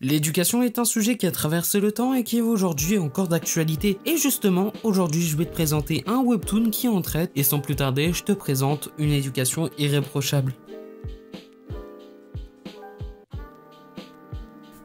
L'éducation est un sujet qui a traversé le temps et qui est aujourd'hui encore d'actualité. Et justement, aujourd'hui je vais te présenter un webtoon qui en traite et sans plus tarder, je te présente une éducation irréprochable.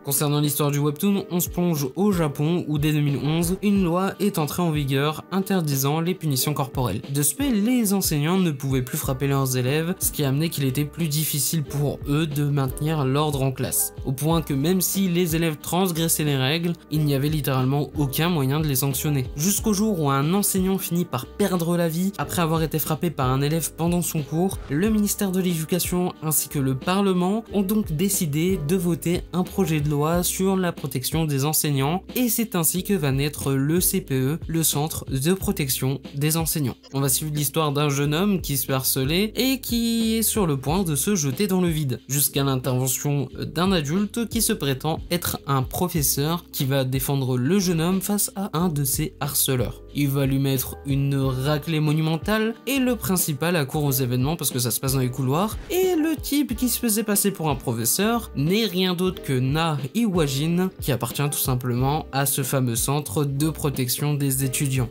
Concernant l'histoire du webtoon, on se plonge au Japon où dès 2011, une loi est entrée en vigueur interdisant les punitions corporelles. De ce fait, les enseignants ne pouvaient plus frapper leurs élèves, ce qui a amené qu'il était plus difficile pour eux de maintenir l'ordre en classe. Au point que même si les élèves transgressaient les règles, il n'y avait littéralement aucun moyen de les sanctionner. Jusqu'au jour où un enseignant finit par perdre la vie après avoir été frappé par un élève pendant son cours, le ministère de l'Éducation ainsi que le Parlement ont donc décidé de voter un projet de loi sur la protection des enseignants et c'est ainsi que va naître le CPE, le Centre de protection des enseignants. On va suivre l'histoire d'un jeune homme qui se fait harceler et qui est sur le point de se jeter dans le vide, jusqu'à l'intervention d'un adulte qui se prétend être un professeur qui va défendre le jeune homme face à un de ses harceleurs. Il va lui mettre une raclée monumentale et le principal accourt aux événements parce que ça se passe dans les couloirs et le type qui se faisait passer pour un professeur n'est rien d'autre que Na Iwajin qui appartient tout simplement à ce fameux centre de protection des étudiants.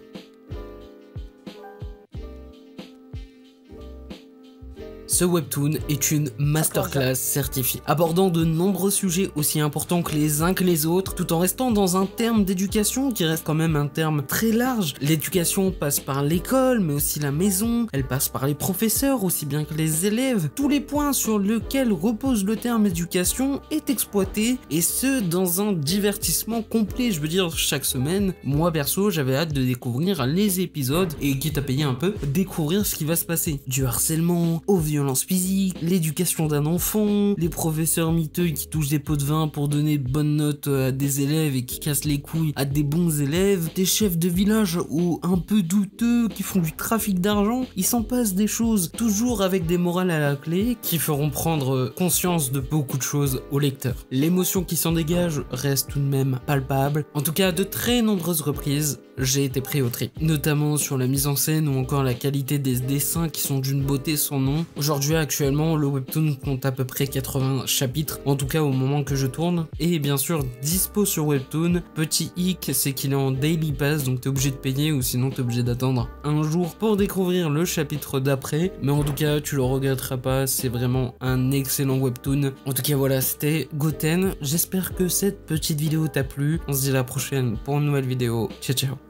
Ce webtoon est une masterclass certifiée, abordant de nombreux sujets aussi importants que les uns que les autres, tout en restant dans un terme d'éducation qui reste quand même un terme très large. L'éducation passe par l'école, mais aussi la maison, elle passe par les professeurs aussi bien que les élèves. Tous les points sur lesquels repose le terme éducation est exploité, et ce dans un divertissement complet. Je veux dire, chaque semaine, moi perso, j'avais hâte de découvrir les épisodes, et quitte à payer un peu, découvrir ce qui va se passer. Du harcèlement, aux violences physiques, l'éducation d'un enfant, les professeurs miteux qui touchent des pots de vin pour donner de bonnes notes à des élèves et qui cassent les couilles à des bons élèves, des chefs de village ou un peu douteux qui font du trafic d'argent, il s'en passe des choses, toujours avec des morales à la clé qui feront prendre conscience de beaucoup de choses au lecteur. L'émotion qui s'en dégage reste tout de même palpable. En tout cas, à de très nombreuses reprises, j'ai été pris au trip, notamment sur la mise en scène ou encore la qualité des dessins qui sont d'une beauté sans nom. Aujourd'hui, actuellement, le webtoon compte à peu près 80 chapitres, en tout cas au moment que je tourne, et bien sûr dispo sur webtoon. Petit hic, c'est qu'il est en daily pass, donc t'es obligé de payer ou sinon t'es obligé d'attendre un jour pour découvrir le chapitre d'après, mais en tout cas tu le regretteras pas, c'est vraiment un excellent webtoon. En tout cas voilà, c'était Goten, j'espère que cette petite vidéo t'a plu, on se dit à la prochaine pour une nouvelle vidéo, ciao ciao.